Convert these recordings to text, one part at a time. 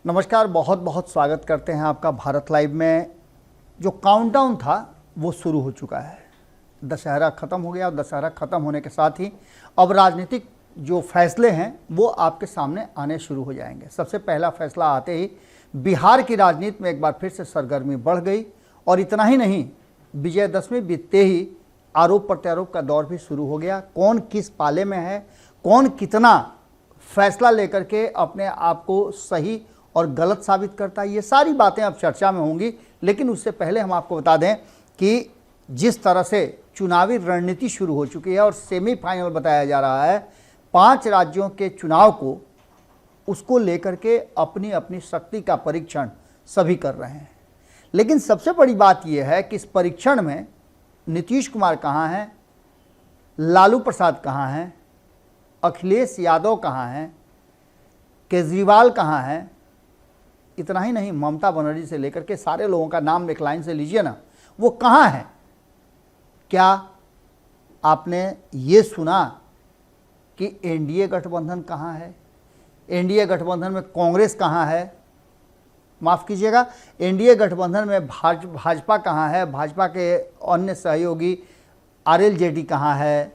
नमस्कार, बहुत बहुत स्वागत करते हैं आपका भारत लाइव में। जो काउंटडाउन था वो शुरू हो चुका है। दशहरा ख़त्म हो गया और दशहरा ख़त्म होने के साथ ही अब राजनीतिक जो फैसले हैं वो आपके सामने आने शुरू हो जाएंगे। सबसे पहला फैसला आते ही बिहार की राजनीति में एक बार फिर से सरगर्मी बढ़ गई और इतना ही नहीं, विजयदशमी बीतते ही आरोप प्रत्यारोप का दौर भी शुरू हो गया। कौन किस पाले में है, कौन कितना फैसला लेकर के अपने आप को सही और गलत साबित करता है, ये सारी बातें अब चर्चा में होंगी। लेकिन उससे पहले हम आपको बता दें कि जिस तरह से चुनावी रणनीति शुरू हो चुकी है और सेमीफाइनल बताया जा रहा है, 5 राज्यों के चुनाव को उसको लेकर के अपनी अपनी शक्ति का परीक्षण सभी कर रहे हैं। लेकिन सबसे बड़ी बात यह है कि इस परीक्षण में नीतीश कुमार कहाँ हैं, लालू प्रसाद कहाँ हैं, अखिलेश यादव कहाँ हैं, केजरीवाल कहाँ हैं, इतना ही नहीं, ममता बनर्जी से लेकर के सारे लोगों का नाम एक लाइन से लीजिए ना, वो कहाँ है। क्या आपने ये सुना कि एनडीए गठबंधन कहाँ है? एनडीए गठबंधन में कांग्रेस कहाँ है? माफ़ कीजिएगा, एनडीए गठबंधन में भाजपा कहाँ है? भाजपा के अन्य सहयोगी आरएलजेडी कहाँ है?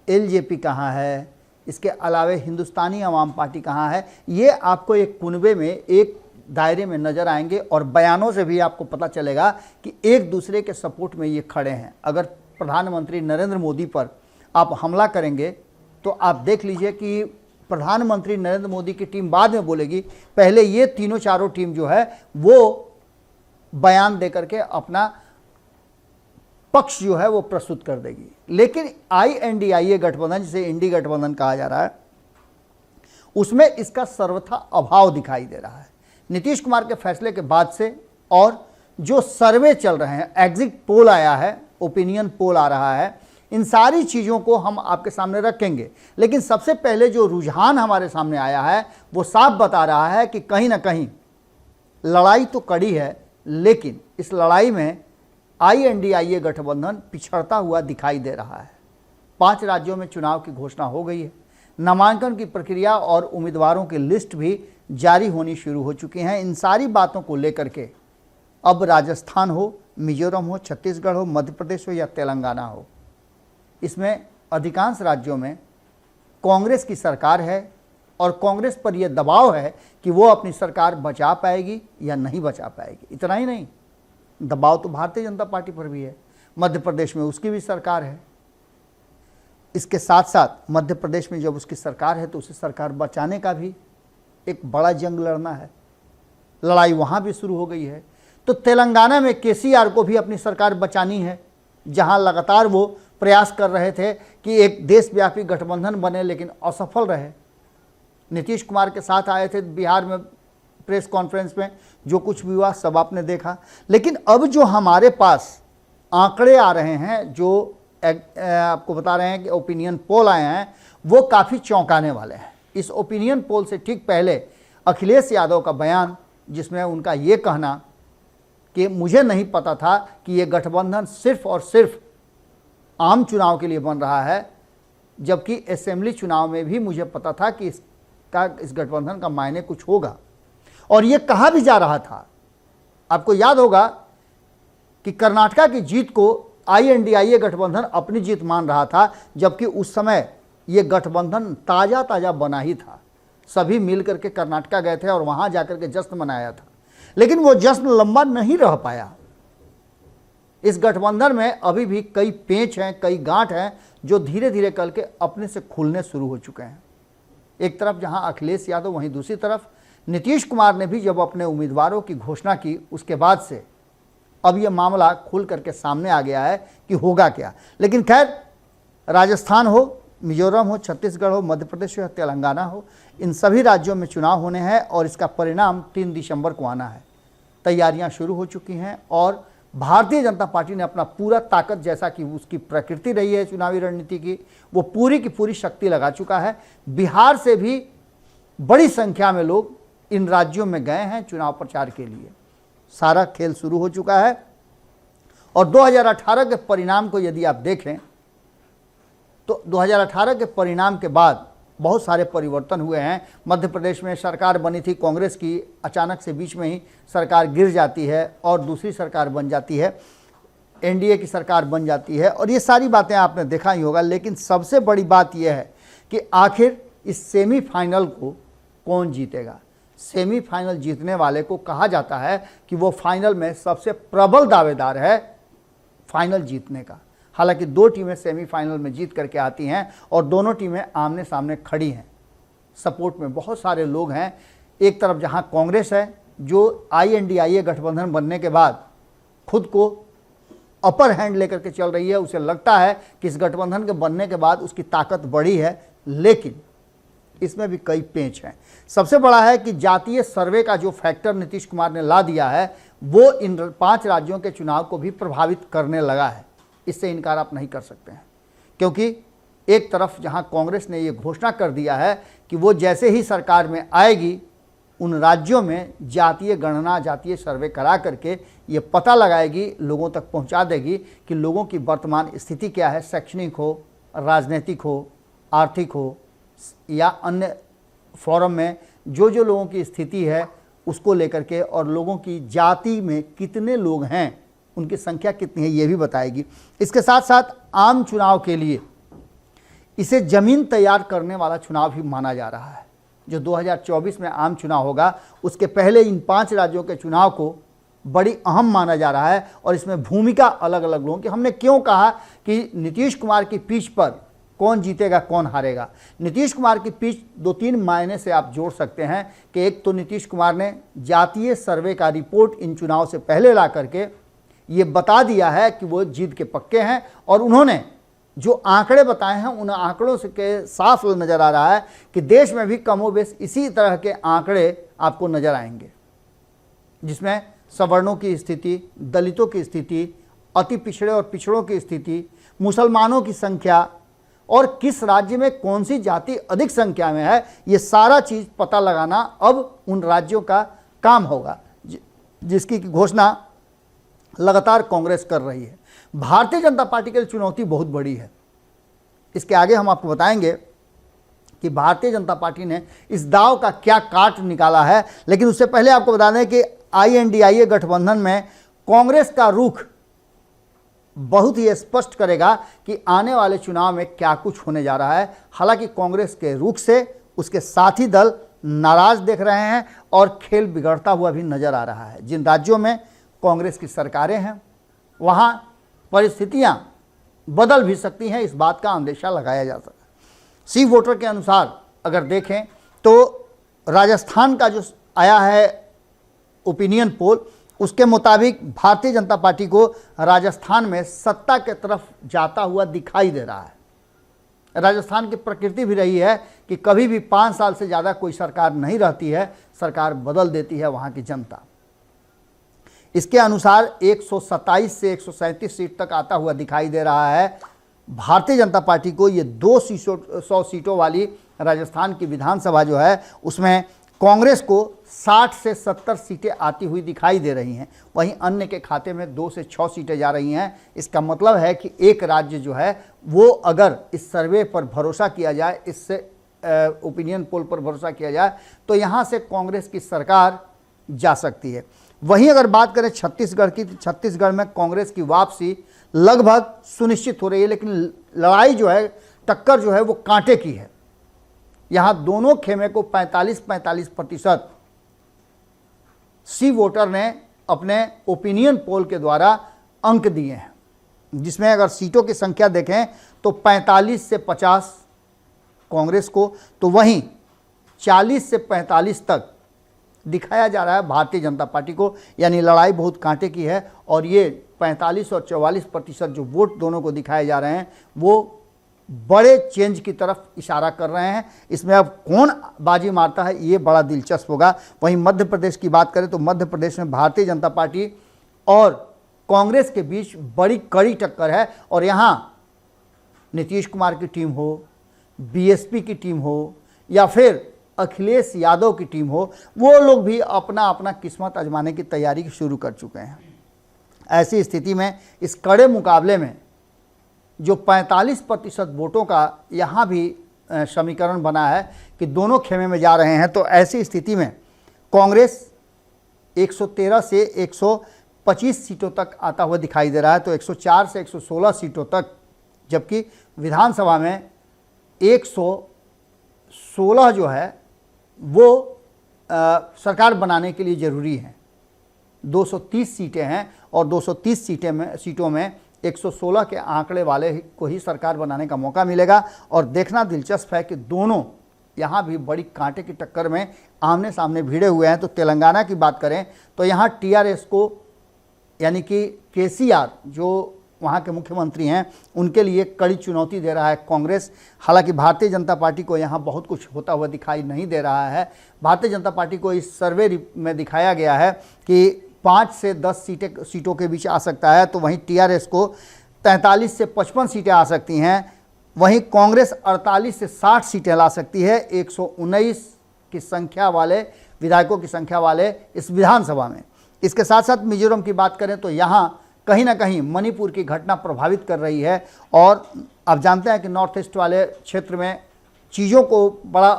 एलजेपी कहाँ है? इसके अलावे हिंदुस्तानी अवाम पार्टी कहाँ है? ये आपको एक कुनबे में, एक दायरे में नज़र आएंगे और बयानों से भी आपको पता चलेगा कि एक दूसरे के सपोर्ट में ये खड़े हैं। अगर प्रधानमंत्री नरेंद्र मोदी पर आप हमला करेंगे तो आप देख लीजिए कि प्रधानमंत्री नरेंद्र मोदी की टीम बाद में बोलेगी, पहले ये तीनों चारों टीम जो है वो बयान देकर के अपना पक्ष जो है वो प्रस्तुत कर देगी। लेकिन INDIA गठबंधन, जिसे इंडी गठबंधन कहा जा रहा है, उसमें इसका सर्वथा अभाव दिखाई दे रहा है। नीतीश कुमार के फैसले के बाद से और जो सर्वे चल रहे हैं, एग्जिट पोल आया है, ओपिनियन पोल आ रहा है, इन सारी चीज़ों को हम आपके सामने रखेंगे। लेकिन सबसे पहले जो रुझान हमारे सामने आया है वो साफ बता रहा है कि कहीं ना कहीं लड़ाई तो कड़ी है, लेकिन इस लड़ाई में INDIA गठबंधन पिछड़ता हुआ दिखाई दे रहा है। 5 राज्यों में चुनाव की घोषणा हो गई है। नामांकन की प्रक्रिया और उम्मीदवारों की लिस्ट भी जारी होनी शुरू हो चुकी हैं। इन सारी बातों को लेकर के अब राजस्थान हो, मिजोरम हो, छत्तीसगढ़ हो, मध्य प्रदेश हो या तेलंगाना हो, इसमें अधिकांश राज्यों में कांग्रेस की सरकार है और कांग्रेस पर यह दबाव है कि वो अपनी सरकार बचा पाएगी या नहीं बचा पाएगी। इतना ही नहीं, दबाव तो भारतीय जनता पार्टी पर भी है। मध्य प्रदेश में उसकी भी सरकार है। इसके साथ साथ मध्य प्रदेश में जब उसकी सरकार है तो उसे सरकार बचाने का भी एक बड़ा जंग लड़ना है। लड़ाई वहाँ भी शुरू हो गई है। तो तेलंगाना में केसीआर को भी अपनी सरकार बचानी है, जहाँ लगातार वो प्रयास कर रहे थे कि एक देशव्यापी गठबंधन बने, लेकिन असफल रहे। नीतीश कुमार के साथ आए थे बिहार में प्रेस कॉन्फ्रेंस में, जो कुछ भी हुआ सब आपने देखा। लेकिन अब जो हमारे पास आंकड़े आ रहे हैं, जो आपको बता रहे हैं कि ओपिनियन पोल आए हैं, वो काफ़ी चौंकाने वाले हैं। इस ओपिनियन पोल से ठीक पहले अखिलेश यादव का बयान, जिसमें उनका ये कहना कि मुझे नहीं पता था कि ये गठबंधन सिर्फ और सिर्फ आम चुनाव के लिए बन रहा है, जबकि असेंबली चुनाव में भी मुझे पता था कि इस गठबंधन का मायने कुछ होगा। और ये कहा भी जा रहा था, आपको याद होगा कि कर्नाटक की जीत को INDIA गठबंधन अपनी जीत मान रहा था, जबकि उस समय ये गठबंधन ताज़ा बना ही था। सभी मिल करके कर्नाटक गए थे और वहाँ जाकर के जश्न मनाया था। लेकिन वो जश्न लंबा नहीं रह पाया। इस गठबंधन में अभी भी कई पेंच हैं, कई गांठ हैं, जो धीरे धीरे करके अपने से खुलने शुरू हो चुके हैं। एक तरफ जहां अखिलेश यादव, वहीं दूसरी तरफ नीतीश कुमार ने भी जब अपने उम्मीदवारों की घोषणा की, उसके बाद से अब यह मामला खुल करके सामने आ गया है कि होगा क्या। लेकिन खैर, राजस्थान हो, मिजोरम हो, छत्तीसगढ़ हो, मध्य प्रदेश हो या तेलंगाना हो, इन सभी राज्यों में चुनाव होने हैं और इसका परिणाम 3 दिसंबर को आना है। तैयारियां शुरू हो चुकी हैं और भारतीय जनता पार्टी ने अपना पूरा ताकत, जैसा कि उसकी प्रकृति रही है चुनावी रणनीति की, वो पूरी की पूरी शक्ति लगा चुका है। बिहार से भी बड़ी संख्या में लोग इन राज्यों में गए हैं चुनाव प्रचार के लिए। सारा खेल शुरू हो चुका है और 2018 के परिणाम को यदि आप देखें तो 2018 के परिणाम के बाद बहुत सारे परिवर्तन हुए हैं। मध्य प्रदेश में सरकार बनी थी कांग्रेस की, अचानक से बीच में ही सरकार गिर जाती है और दूसरी सरकार बन जाती है, एनडीए की सरकार बन जाती है, और ये सारी बातें आपने देखा ही होगा। लेकिन सबसे बड़ी बात यह है कि आखिर इस सेमीफाइनल को कौन जीतेगा। सेमीफाइनल जीतने वाले को कहा जाता है कि वो फाइनल में सबसे प्रबल दावेदार है फाइनल जीतने का। हालांकि दो टीमें सेमीफाइनल में जीत करके आती हैं और दोनों टीमें आमने सामने खड़ी हैं। सपोर्ट में बहुत सारे लोग हैं। एक तरफ जहां कांग्रेस है जो INDIA गठबंधन बनने के बाद खुद को अपर हैंड लेकर के चल रही है, उसे लगता है कि इस गठबंधन के बनने के बाद उसकी ताकत बढ़ी है, लेकिन इसमें भी कई पेंच हैं। सबसे बड़ा है कि जातीय सर्वे का जो फैक्टर नीतीश कुमार ने ला दिया है वो इन 5 राज्यों के चुनाव को भी प्रभावित करने लगा है। इससे इनकार आप नहीं कर सकते हैं, क्योंकि एक तरफ जहां कांग्रेस ने ये घोषणा कर दिया है कि वो जैसे ही सरकार में आएगी उन राज्यों में जातीय गणना, जातीय सर्वे करा करके ये पता लगाएगी, लोगों तक पहुंचा देगी कि लोगों की वर्तमान स्थिति क्या है, शैक्षणिक हो, राजनीतिक हो, आर्थिक हो या अन्य फोरम में जो लोगों की स्थिति है उसको लेकर के, और लोगों की जाति में कितने लोग हैं, उनकी संख्या कितनी है, ये भी बताएगी। इसके साथ साथ आम चुनाव के लिए इसे जमीन तैयार करने वाला चुनाव भी माना जा रहा है। जो 2024 में आम चुनाव होगा उसके पहले इन 5 राज्यों के चुनाव को बड़ी अहम माना जा रहा है, और इसमें भूमिका अलग अलग लोगों की। हमने क्यों कहा कि नीतीश कुमार की पिच पर कौन जीतेगा कौन हारेगा। नीतीश कुमार की पिच 2-3 मायने से आप जोड़ सकते हैं कि एक तो नीतीश कुमार ने जातीय सर्वे का रिपोर्ट इन चुनाव से पहले ला करके ये बता दिया है कि वो जीत के पक्के हैं, और उन्होंने जो आंकड़े बताए हैं उन आंकड़ों से के साफ नज़र आ रहा है कि देश में भी कमोबेश इसी तरह के आंकड़े आपको नज़र आएंगे, जिसमें सवर्णों की स्थिति, दलितों की स्थिति, अति पिछड़े और पिछड़ों की स्थिति, मुसलमानों की संख्या और किस राज्य में कौन सी जाति अधिक संख्या में है, ये सारा चीज़ पता लगाना अब उन राज्यों का काम होगा, जिसकी घोषणा लगातार कांग्रेस कर रही है। भारतीय जनता पार्टी के लिए चुनौती बहुत बड़ी है। इसके आगे हम आपको बताएंगे कि भारतीय जनता पार्टी ने इस दांव का क्या काट निकाला है, लेकिन उससे पहले आपको बता दें कि INDIA गठबंधन में कांग्रेस का रुख बहुत ही स्पष्ट करेगा कि आने वाले चुनाव में क्या कुछ होने जा रहा है। हालांकि कांग्रेस के रुख से उसके साथी दल नाराज देख रहे हैं और खेल बिगड़ता हुआ भी नजर आ रहा है। जिन राज्यों में कांग्रेस की सरकारें हैं वहां परिस्थितियां बदल भी सकती हैं, इस बात का अंदेशा लगाया जा सकता है। सी वोटर के अनुसार अगर देखें तो राजस्थान का जो आया है ओपिनियन पोल, उसके मुताबिक भारतीय जनता पार्टी को राजस्थान में सत्ता के तरफ जाता हुआ दिखाई दे रहा है। राजस्थान की प्रकृति भी रही है कि कभी भी 5 साल से ज़्यादा कोई सरकार नहीं रहती है, सरकार बदल देती है वहाँ की जनता। इसके अनुसार 127 से 137 सीट तक आता हुआ दिखाई दे रहा है भारतीय जनता पार्टी को। ये 200 सीटों वाली राजस्थान की विधानसभा जो है उसमें कांग्रेस को 60 से 70 सीटें आती हुई दिखाई दे रही हैं। वहीं अन्य के खाते में 2 से 6 सीटें जा रही हैं। इसका मतलब है कि एक राज्य जो है वो अगर इस सर्वे पर भरोसा किया जाए, इससे ओपिनियन पोल पर भरोसा किया जाए, तो यहाँ से कांग्रेस की सरकार जा सकती है। वहीं अगर बात करें छत्तीसगढ़ की, तो छत्तीसगढ़ में कांग्रेस की वापसी लगभग सुनिश्चित हो रही है, लेकिन लड़ाई जो है, टक्कर जो है वो कांटे की है। यहाँ दोनों खेमे को 45-45% सी वोटर ने अपने ओपिनियन पोल के द्वारा अंक दिए हैं, जिसमें अगर सीटों की संख्या देखें तो 45 से 50 कांग्रेस को, तो वहीं 40 से 45 तक दिखाया जा रहा है भारतीय जनता पार्टी को। यानी लड़ाई बहुत कांटे की है, और ये 45 और 44% जो वोट दोनों को दिखाए जा रहे हैं वो बड़े चेंज की तरफ इशारा कर रहे हैं। इसमें अब कौन बाजी मारता है ये बड़ा दिलचस्प होगा। वहीं मध्य प्रदेश की बात करें तो मध्य प्रदेश में भारतीय जनता पार्टी और कांग्रेस के बीच बड़ी कड़ी टक्कर है, और यहाँ नीतीश कुमार की टीम हो, BSP की टीम हो या फिर अखिलेश यादव की टीम हो, वो लोग भी अपना अपना किस्मत आजमाने की तैयारी शुरू कर चुके हैं। ऐसी स्थिति में इस कड़े मुकाबले में जो 45% वोटों का यहाँ भी समीकरण बना है कि दोनों खेमे में जा रहे हैं। तो ऐसी स्थिति में कांग्रेस 113 से 125 सीटों तक आता हुआ दिखाई दे रहा है, तो 104 से 116 सीटों तक, जबकि विधानसभा में 116 जो है वो सरकार बनाने के लिए ज़रूरी है। 230 सीटें हैं और 230 सीटों में 116 के आंकड़े वाले को ही सरकार बनाने का मौका मिलेगा। और देखना दिलचस्प है कि दोनों यहाँ भी बड़ी कांटे की टक्कर में आमने सामने भिड़े हुए हैं। तो तेलंगाना की बात करें तो यहाँ टीआरएस को, यानी कि केसीआर जो वहाँ के मुख्यमंत्री हैं, उनके लिए कड़ी चुनौती दे रहा है कांग्रेस। हालांकि भारतीय जनता पार्टी को यहाँ बहुत कुछ होता हुआ दिखाई नहीं दे रहा है। भारतीय जनता पार्टी को इस सर्वे में दिखाया गया है कि 5 से 10 सीटों के बीच आ सकता है, तो वहीं टीआरएस को 43 से 55 सीटें आ सकती हैं। वहीं कांग्रेस 48 से 60 सीटें ला सकती है 119 की संख्या वाले विधायकों की संख्या वाले इस विधानसभा में। इसके साथ साथ मिजोरम की बात करें तो यहाँ कहीं ना कहीं मणिपुर की घटना प्रभावित कर रही है। और आप जानते हैं कि नॉर्थ ईस्ट वाले क्षेत्र में चीज़ों को बड़ा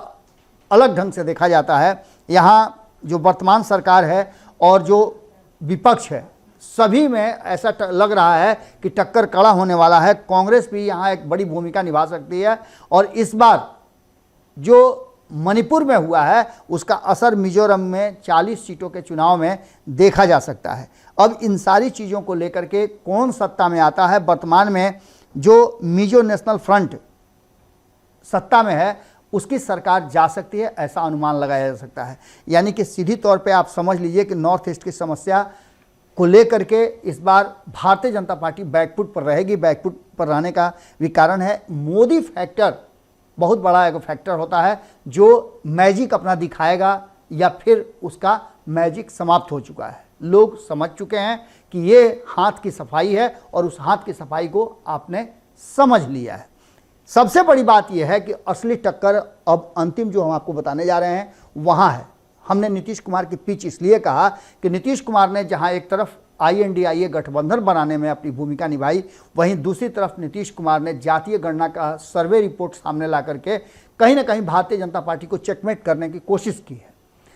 अलग ढंग से देखा जाता है। यहाँ जो वर्तमान सरकार है और जो विपक्ष है, सभी में ऐसा लग रहा है कि टक्कर कड़ा होने वाला है। कांग्रेस भी यहाँ एक बड़ी भूमिका निभा सकती है और इस बार जो मणिपुर में हुआ है उसका असर मिजोरम में 40 सीटों के चुनाव में देखा जा सकता है। अब इन सारी चीज़ों को लेकर के कौन सत्ता में आता है, वर्तमान में जो मिजो नेशनल फ्रंट सत्ता में है उसकी सरकार जा सकती है, ऐसा अनुमान लगाया जा सकता है। यानी कि सीधी तौर पे आप समझ लीजिए कि नॉर्थ ईस्ट की समस्या को लेकर के इस बार भारतीय जनता पार्टी बैकफुट पर रहेगी। बैकफुट पर रहने का भी कारण है मोदी फैक्टर, बहुत बड़ा एक फैक्टर होता है जो मैजिक अपना दिखाएगा या फिर उसका मैजिक समाप्त हो चुका है। लोग समझ चुके हैं कि ये हाथ की सफाई है और उस हाथ की सफाई को आपने समझ लिया है। सबसे बड़ी बात यह है कि असली टक्कर अब अंतिम जो हम आपको बताने जा रहे हैं वहाँ है। हमने नीतीश कुमार की पिच इसलिए कहा कि नीतीश कुमार ने जहाँ एक तरफ INDIA गठबंधन बनाने में अपनी भूमिका निभाई, वहीं दूसरी तरफ नीतीश कुमार ने जातीय गणना का सर्वे रिपोर्ट सामने ला करके कहीं ना कहीं भारतीय जनता पार्टी को चेकमेट करने की कोशिश की है।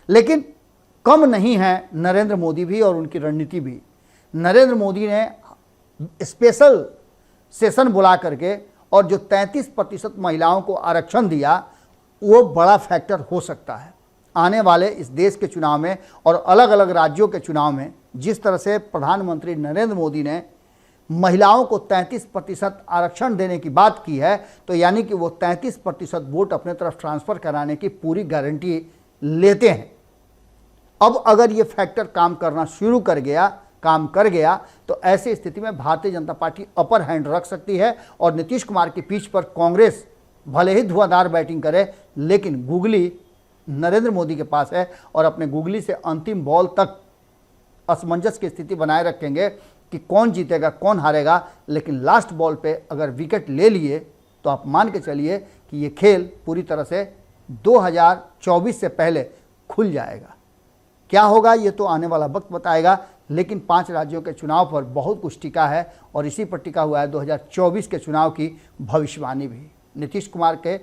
लेकिन कम नहीं है नरेंद्र मोदी भी और उनकी रणनीति भी। नरेंद्र मोदी ने स्पेशल सेशन बुला करके और जो 33% महिलाओं को आरक्षण दिया वो बड़ा फैक्टर हो सकता है आने वाले इस देश के चुनाव में और अलग अलग राज्यों के चुनाव में। जिस तरह से प्रधानमंत्री नरेंद्र मोदी ने महिलाओं को 33% आरक्षण देने की बात की है, तो यानी कि वो 33% वोट अपने तरफ ट्रांसफ़र कराने की पूरी गारंटी लेते हैं। अब अगर ये फैक्टर काम करना शुरू कर गया तो ऐसी स्थिति में Bharatiya Janata party upper hand रख सकती है और नीतीश कुमार की पिच पर कांग्रेस भले ही धुआंधार बैटिंग करे, लेकिन गुगली नरेंद्र मोदी के पास है और अपने गुगली से अंतिम बॉल तक असमंजस की स्थिति बनाए रखेंगे कि कौन जीतेगा कौन हारेगा। लेकिन लास्ट बॉल पे अगर विकेट ले लिए तो आप मान के चलिए कि ये खेल पूरी तरह से 2024 से पहले खुल जाएगा। क्या होगा ये तो आने वाला वक्त बताएगा, लेकिन 5 राज्यों के चुनाव पर बहुत कुछ टिका है और इसी पर टिका हुआ है 2024 के चुनाव की भविष्यवाणी भी। नीतीश कुमार के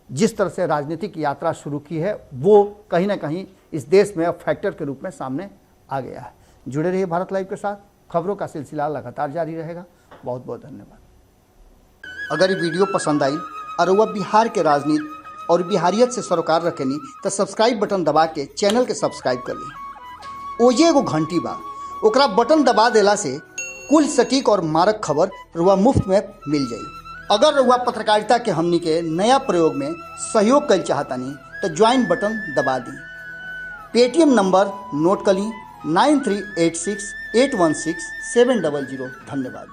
जिस तरह से राजनीतिक यात्रा शुरू की है वो कहीं ना कहीं इस देश में अब फैक्टर के रूप में सामने आ गया है। जुड़े रहिए भारत लाइव के साथ, खबरों का सिलसिला लगातार जारी रहेगा। बहुत बहुत धन्यवाद। अगर ये वीडियो पसंद आई और वह बिहार के राजनीति और बिहारियत से सरोकार रखेनी तो सब्सक्राइब बटन दबा के चैनल के सब्सक्राइब कर ली। ओजे एगो घंटी बा, ओकरा बटन दबा देला से कुल सटीक और मारक खबर रुआ मुफ्त में मिल जाई। अगर रुआ पत्रकारिता के हमनी के नया प्रयोग में सहयोग कर चाहतनी तो ज्वाइन बटन दबा दी। पेटीएम नंबर नोट कर ली 9386816700। धन्यवाद।